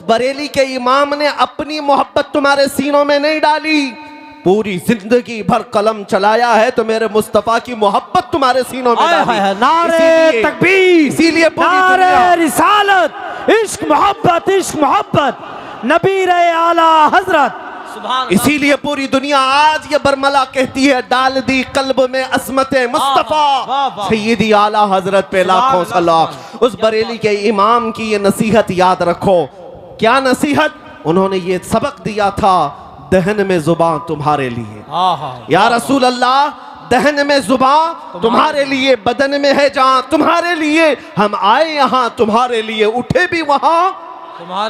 उस बरेली के इमाम ने अपनी मोहब्बत तुम्हारे सीनों में नहीं डाली, पूरी जिंदगी भर कलम चलाया है तो मेरे मुस्तफा की मोहब्बत तुम्हारे सीनों में डाली। नारे तकबीर, इसीलिए नारे रिसालत, इश्क मोहब्बत नबी रहे आला हजरत। इसीलिए पूरी दुनिया आज ये बरमला कहती है, डाल दी कल्ब में असमत मुस्तफा सैयदी आला हजरत पे लाखों सलाम। उस बरेली के इमाम की ये नसीहत याद रखो। क्या नसीहत? उन्होंने ये सबक दिया था, दहन में जुबान तुम्हारे लिए या रसूल अल्लाह, दहन में जुबान तुम्हारे लिए, बदन में है जान तुम्हारे लिए, हम आए यहाँ तुम्हारे लिए, उठे भी वहां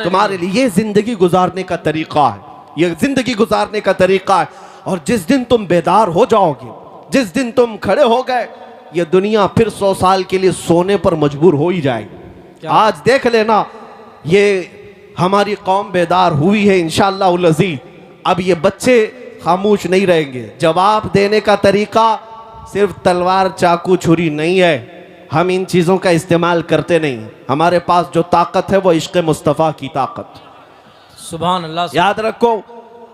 तुम्हारे लिए। ये जिंदगी गुजारने का तरीका है, ये जिंदगी गुजारने का तरीका है। और जिस दिन तुम बेदार हो जाओगे, जिस दिन तुम खड़े हो गए, ये दुनिया फिर 100 साल के लिए सोने पर मजबूर हो ही जाएगी। आज देख लेना, ये हमारी कौम बेदार हुई है इंशाअल्लाह उल अज़ीज़। अब ये बच्चे खामोश नहीं रहेंगे। जवाब देने का तरीका सिर्फ तलवार चाकू छुरी नहीं है, हम इन चीज़ों का इस्तेमाल करते नहीं। हमारे पास जो ताकत है वो इश्क़ मुस्तफ़ा की ताकत। सुभान अल्लाह। याद रखो,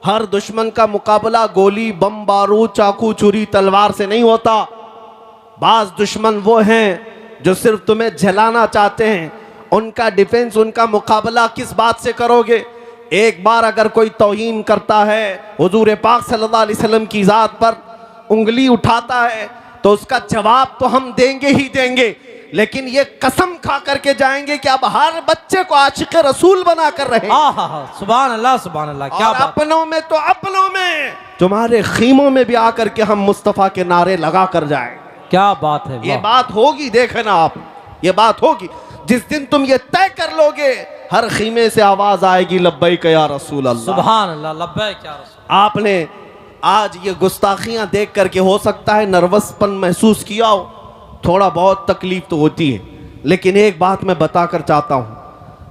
हर दुश्मन का मुकाबला गोली बम बारूद चाकू छुरी तलवार से नहीं होता। बाज दुश्मन वो हैं जो सिर्फ तुम्हें जलाना चाहते हैं, उनका डिफेंस, उनका मुकाबला किस बात से करोगे? एक बार अगर कोई तौहीन करता है, हुजूर पाक सल्लल्लाहु अलैहि वसल्लम की ज़ात पर उंगली उठाता है, तो उसका जवाब तो हम देंगे ही देंगे, लेकिन ये कसम खा करके जाएंगे कि अब हर बच्चे को आशिक रसूल बना कर रहे। सुभान अल्लाह, सुभान अल्लाह। क्या बात। अपनों में तो अपनों में, तुम्हारे खीमों में भी आकर के हम मुस्तफ़ा के नारे लगा कर जाए। क्या बात है। ये बात होगी, देखना आप, ये बात होगी। जिस दिन तुम ये तय कर लोगे, हर खीमे से आवाज आएगी लब्बैक या रसूल अल्लाह। सुभान अल्लाह, लब्बैक या रसूल। आपने आज ये गुस्ताखियां देख करके हो सकता है नर्वसपन महसूस किया हो, थोड़ा बहुत तकलीफ तो होती है, लेकिन एक बात मैं बताकर चाहता हूं,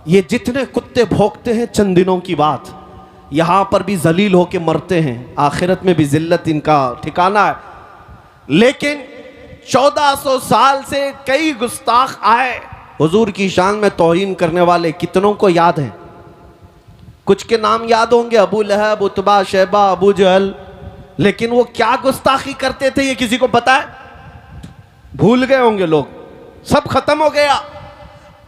ये जितने कुत्ते भौंकते हैं चंद दिनों की बात, यहां पर भी जलील होके मरते हैं, आखिरत में भी जिल्लत इनका ठिकाना है। लेकिन 1400 साल से कई गुस्ताख आए, हुजूर की शान में तौहीन करने वाले कितनों को याद है? कुछ के नाम याद होंगे, अबू लहब, उतबा, शैबा, अबू जहल, लेकिन वो क्या गुस्ताखी करते थे ये किसी को पता है? भूल गए होंगे लोग, सब खत्म हो गया।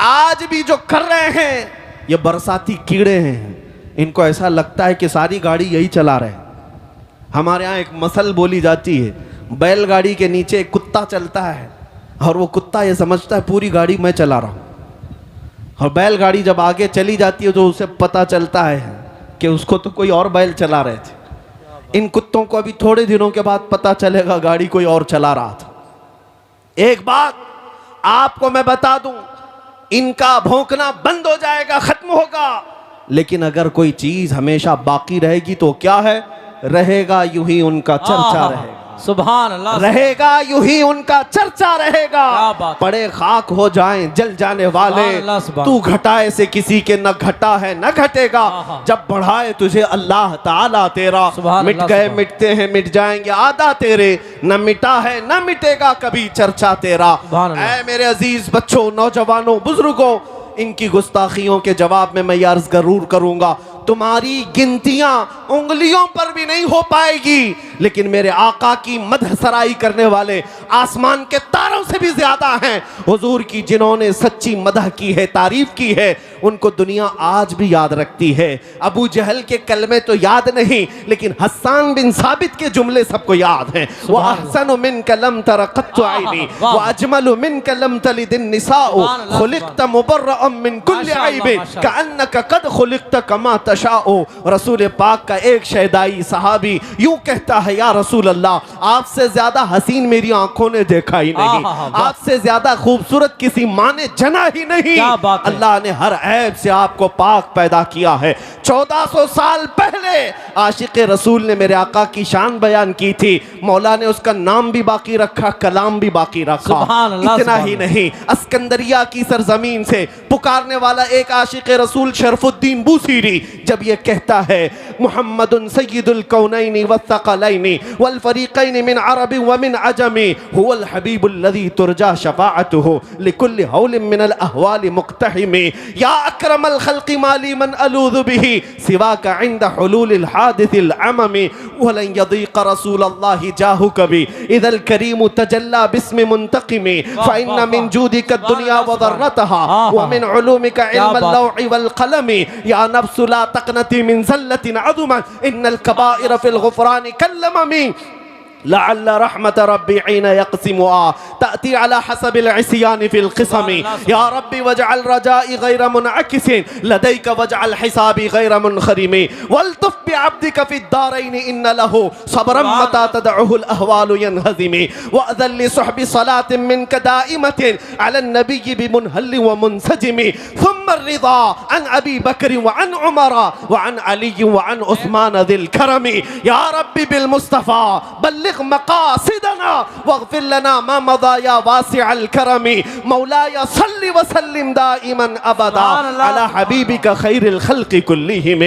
आज भी जो कर रहे हैं ये बरसाती कीड़े हैं, इनको ऐसा लगता है कि सारी गाड़ी यही चला रहे हैं। हमारे यहाँ एक मसल बोली जाती है, बैलगाड़ी के नीचे एक कुत्ता चलता है और वो कुत्ता ये समझता है पूरी गाड़ी मैं चला रहा हूँ, और बैलगाड़ी जब आगे चली जाती है तो उसे पता चलता है कि उसको तो कोई और बैल चला रहे थे। इन कुत्तों को अभी थोड़े दिनों के बाद पता चलेगा गाड़ी कोई और चला रहा था। एक बात आपको मैं बता दूं, इनका भौंकना बंद हो जाएगा, खत्म होगा, लेकिन अगर कोई चीज हमेशा बाकी रहेगी तो क्या है? रहेगा यूं ही उनका चर्चा रहेगा। सुभान अल्लाह। रहेगा यूं ही उनका चर्चा रहेगा। पड़े खाक हो जाएं जल जाने वाले, तू घटाए से किसी के न घटा है न घटेगा, जब बढ़ाए तुझे अल्लाह ताला तेरा, मिट गए मिटते हैं मिट जाएंगे आदा तेरे, न मिटा है न मिटेगा कभी चर्चा तेरा। ऐ मेरे अजीज बच्चों, नौजवानों, बुजुर्गों, इनकी गुस्ताखियों के जवाब में मैं ये अर्ज जरूर करूंगा, तुम्हारी गिनतियां उंगलियों पर भी नहीं हो पाएगी, लेकिन मेरे आका की मदह सराई करने वाले आसमान के तारों से भी ज्यादा हैं। हुजूर की जिन्होंने सच्ची मदह की है, तारीफ की है, उनको दुनिया आज भी याद रखती है। अबू जहल के कलमे तो याद नहीं, लेकिन हस्सान बिन साबित के जुमले सबको याद हैं। वो अहसनु मिन कलम तरक़त्तु ऐनी व अजमलु मिन कलम तलिदिन निसाउ खुलिक़्त मुबर्रअम मिन कुल्लि ऐबिन कअन्नका कद खुलिक़्त कमा तशाउ। रसूल पाक का एक शहदाई सहाबी यूं कहता है, या रसूल अल्लाह, आपसे ज्यादा हसीन मेरी आंखों ने देखा ही नहीं, आपसे ज्यादा खूबसूरत किसी माँ ने जना ही नहीं। अल्लाह ने हर ऐब से आपको पाक पैदा किया है। 1400 साल पहले आशिक रसूल ने मेरे आका की शान बयान की थी, मौला ने उसका नाम भी बाकी रखा, कलाम भी बाकी रखा। इतना ही नहीं, अस्कंदरिया की सरजमीन से पुकारने वाला एक आशिक रसूल शरफुद्दीन बूसीरी, जब ये कहता है मुहम्मदुन सय्यिदुल कौनैनि वस्सक़लैनि वल फ़रीक़ैनि मिन अरबि व मिन अजमी हुवल हबीबुल लज़ी तुरजा शफ़ाअतुहु लिकुल्लि हौलिन मिनल अहवालि मुक़्तहिमी या अक्रमल ख़ल्क़ि माली मन अलूज़ु बिही सिवाका इंद हुलूलिल हादिसिल अममी वलन यदीक़ रसूलल्लाहि जाहु कभी इदल करीम तजल्ला बिस्मि मुंतक़िमी फ़इन्न मिन जूदिका दुनिया व ज़र्रतहा व मिन उलूमिका इल्मल लौहि वल क़लमी या नफ्सु ला तक़नती मिन ज़ल्लतिन अज़ुमत इन्नल कबाइर फ़िल ग़ुफ़रानि कल्लममी लअल्ल रहमत रब्बी हीन यक़सिमुहा तअती अला हसबिल इस्यानि फ़िल क़िसमी या रब्बी वजअल रजाई गैर मुनअकिसिन लदैक वजअल हिसाबी गैर मुनख़रिमी वल्तुफ़ बिअब्दिक फ़िद्दारैनि इन्न लहू सब्रन मता तदउहुल अहवालु यनहज़िमी वअज़न लिसुहबि सलातिन मिनका दाइमतिन अला नबिय्यि बिमुनहल्लिन व मुनसजिमी थुम्मा अर्रिज़ा अन अबी बकर व अन उमर व अन अली व अन उस्मान ज़िल करमी या रब्बी बिल मुस्तफ़ा बल्लिग़ मक़ासिदना वग़फ़िर लना मा मज़ा या वासिअल करमी मौलाया सल्लि व सल्लिम दाइमन अबदा अला हबीबिका खैरिल खल्क़ि कुल्लिहिम।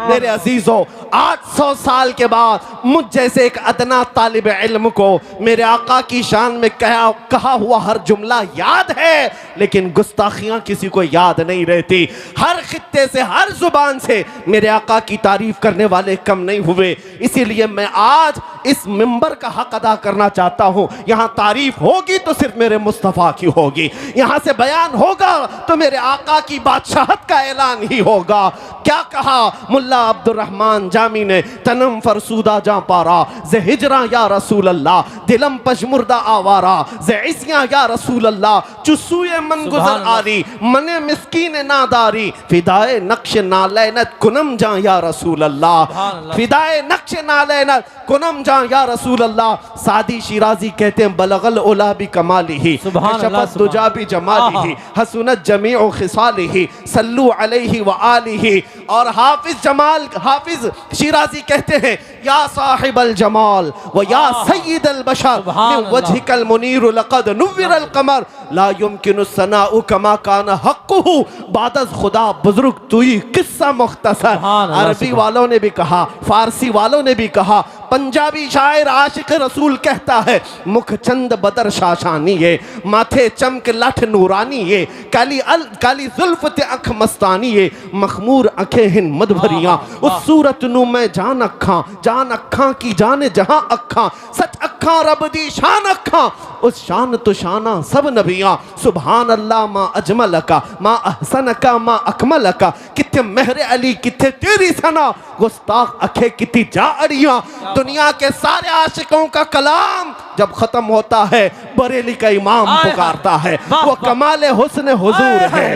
मेरे अजीज़ों, 800 साल के बाद मुझ जैसे एक अदना तालिब इल्म को मेरे आका की शान में कहा हुआ हर जुमला याद है, लेकिन गुस्ताखियाँ किसी को याद नहीं रहती। हर खित्ते से, हर जुबान से मेरे आका की तारीफ करने वाले कम नहीं हुए। इसीलिए मैं आज इस मिंबर का हक अदा करना चाहता हूँ। यहाँ तारीफ होगी तो सिर्फ मेरे मुस्तफ़ा की होगी, यहाँ से बयान होगा तो मेरे आका की बादशाहत का ऐलान ही होगा। क्या कहा मुल्ला अब्दुर्रहमान जामी ने, तनम फरसूदा जा पारा जे हिजरा या रसूल अल्लाह दिलम पशमुर्दा आवारा जे इस्या या रसूल अल्लाह चुस्सूए मन गुजर आरी मने मिस्कीन नादारी फिदाए नक्श नालैनत कुनम जा या रसूल अल्लाह फिदाए नक्श नालैनत कुनम जा या रसूल अल्लाह। सादी शिराजी कहते हैं बलगल उला भी कमालिही शफत दुजा भी जमालिही हसनत जमीउ खिसालिही सल्लु अलैहि व आलिही। और हाफिज शिराजी कहते हैं या साहिबल जमाल व या सय्यिदल बशर मिन वजहिकल मुनीर लक़द नुव्विरल कमर ला युमकिनु सनाउ कमा कान हक़्क़ुहु बादज़ खुदा बुजुर्ग तुई किस्सा मुख्तसर। अरबी वालों ने भी कहा, फारसी वालों ने भी कहा, पंजाबी शायर आशिक रसूल कहता है मुख चंद बदर शाशानी है माथे चमक लठ नूरानी है काली जुल्फ ते अख मस्तानी है मखमूर अखे हिन मद भरियां उस सूरत नू मैं जान अखा की जाने जहां अखा सच अखा रब दी शान अखा उस शान तो शाना सब नबियां सुभान अल्लाह मा अजमल का मा अहसन का मा अकमल का किथे मेहर अली किथे तेरी सना गुस्ताख अखे किती जा अड़ियां। दुनिया के सारे आशिकों का कलाम जब खत्म होता है बरेली का इमाम पुकारता है वो कमाल हुस्न हुजूर है,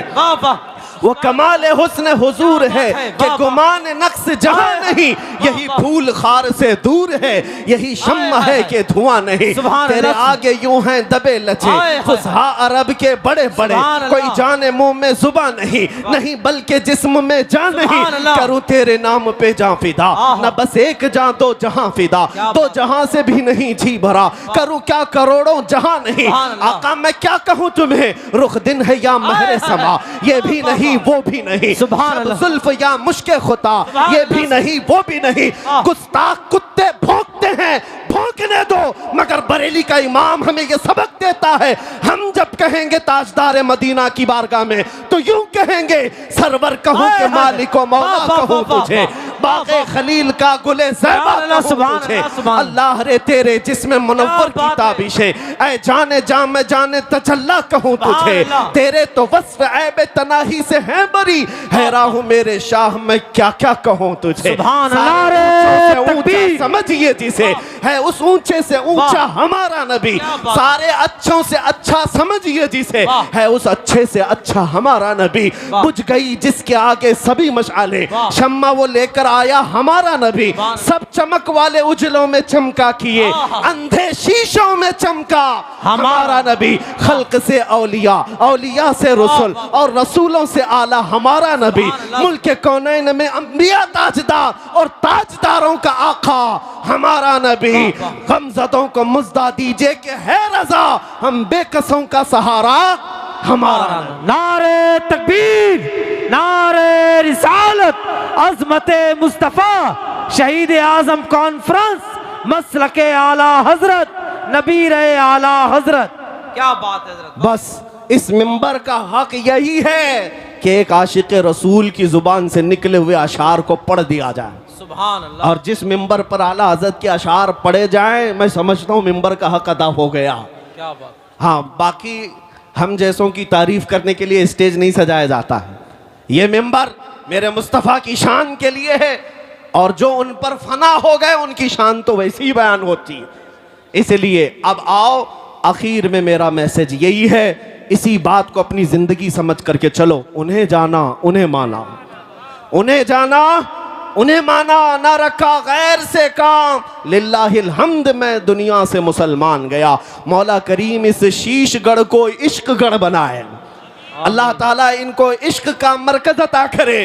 वो कमाल हुस्न हुजूर है कि गुमान नक्स जहां नहीं यही फूल खार से दूर है यही शम्मा है कि धुआं नहीं। तेरे आगे यूं हैं दबे लचे फुसहा अरब के बड़े बड़े कोई जाने मुंह में जुबां नहीं बल्कि जिस्म में जान नहीं करूं तेरे नाम पे जां फिदा न बस एक जां दो जहां फिदा दो जहां से भी नहीं जी भरा करूं क्या करोड़ों जहां नहीं। आका मैं क्या कहूं तुम्हें रुख दिन है या महरे समा ये भी नहीं वो भी नहीं जुल्फ या मुश्के खुता ये भी नहीं वो भी नहीं। गुस्ताख कुत्ते भौंकते हैं भौंकने दो मगर बरेली का इमाम हमें ये सबक देता है हम जब कहेंगे ताजदार मदीना की बारगाह में तो यूं कहेंगे सरवर कहूं के मालिक व मौला कहूं तुझे बाग़े खलील का गुले ज़ैबा कहूं तुझे अल्लाह रे तेरे जिस्म मुनव्वर की ताबिशे ऐ जाने जाम में जाने तजल्ला कहूं तुझे तेरे तो वस्फ ऐब तनाही से है बरी हैरान हूं मेरे शाह मैं क्या क्या कहूं तुझे। समझिए जिसे है उस ऊंचे से ऊंचा हमारा नबी सारे अच्छों से अच्छा समझिए जिसे है उस अच्छे से अच्छा हमारा नबी। बुझ गई जिसके आगे सभी मशाले शम्मा वो लेकर आया हमारा नबी सब चमक वाले उजलों में चमका किए अंधे शीशों में चमका हमारा नबी। खल्क से औलिया औलिया से रसूल और रसूलों से आला हमारा नबी मुल्क कौनैन में अंबिया ताजदार और ताजदारों का आका हमारा नबी। गमज़दों को मुज़्दा दीजिए कि है रज़ा हम बेकसों का सहारा हमारा। नारे तकबीर नारे रिसालत अजमत मुस्तफ़ा शहीद आज़म कॉन्फ्रेंस मसलके आला हजरत नबीर आला हजरत। क्या बात है हजरत। बस इस मिंबर का हक यही है कि एक आशिक रसूल की जुबान से निकले हुए अशार को पढ़ दिया जाए। सुभान अल्लाह। और जिस मिंबर पर आला हजरत के अशार पढ़े जाएं, मैं समझता हूँ मिंबर का हक अदा हो गया। क्या बात। हाँ, बाकी हम जैसों की तारीफ करने के लिए स्टेज नहीं सजाया जाता है। ये मिंबर मेरे मुस्तफ़ा की शान के लिए है, और जो उन पर फना हो गए उनकी शान तो वैसी ही बयान होती है। इसलिए अब आओ, आखिर में मेरा मैसेज यही है, इसी बात को अपनी जिंदगी समझ करके चलो। उन्हें जाना, उन्हें माना, उन्हें जाना, उन्हें माना, ना रखा गैर से काम, लिल्लाहिल हम्द मैं दुनिया से मुसलमान गया। मौला करीम इस शीशगढ़ को इश्क गढ़ बनाए। अल्लाह ताला इनको इश्क का मरकज अता करे।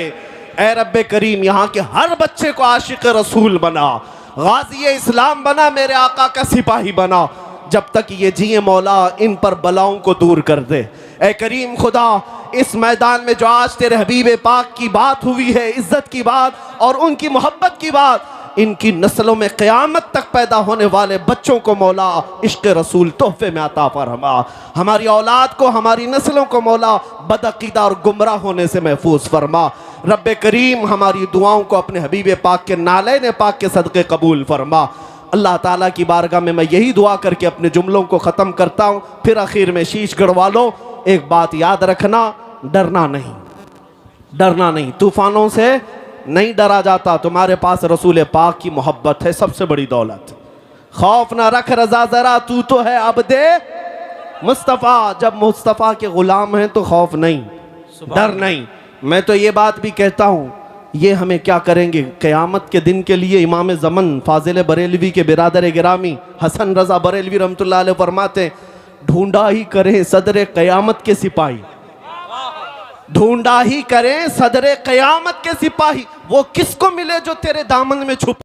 ऐ रब्बे करीम, यहाँ के हर बच्चे को आशिक रसूल बना, गाजी इस्लाम बना, मेरे आका का सिपाही बना। जब तक ये जिए मौला इन पर बलाओं को दूर कर दे। ऐ करीम खुदा, इस मैदान में जो आज तेरे हबीब पाक की बात हुई है, इज्जत की बात और उनकी मोहब्बत की बात, इनकी नस्लों में क़यामत तक पैदा होने वाले बच्चों को मौला इश्क रसूल तोहफे में अता फरमा। हमारी औलाद को, हमारी नस्लों को मौला बदअक़ीदा और गुमराह होने से महफूज फरमा। रब्बे करीम, हमारी दुआओं को अपने हबीब पाक के नालैन पाक के सदक़े कबूल फरमा। अल्लाह ताला की बारगाह में मैं यही दुआ करके अपने जुमलों को ख़त्म करता हूँ। फिर आखिर में शीश गढ़वा लो, एक बात याद रखना, डरना नहीं, डरना नहीं, तूफ़ानों से नहीं डरा जाता। तुम्हारे पास रसूल पाक की मोहब्बत है, सबसे बड़ी दौलत। खौफ ना रख रज़ा ज़रा, तू तो है अब्दे मुस्तफ़ा। जब मुस्तफ़ा के ग़ुलाम हैं तो खौफ नहीं, डर नहीं। मैं तो ये बात भी कहता हूँ, ये हमें क्या करेंगे क़यामत के दिन के लिए। इमाम ज़मन फाजिल बरेलवी के बिरादर गिरामी हसन रज़ा बरेलवी रहमतुल्लाह अलैह फरमाते, ढूंढा ही करें सदर क़यामत के सिपाही, ढूंढा ही करें सदर क़यामत के सिपाही। वो किसको मिले जो तेरे दामन में छुप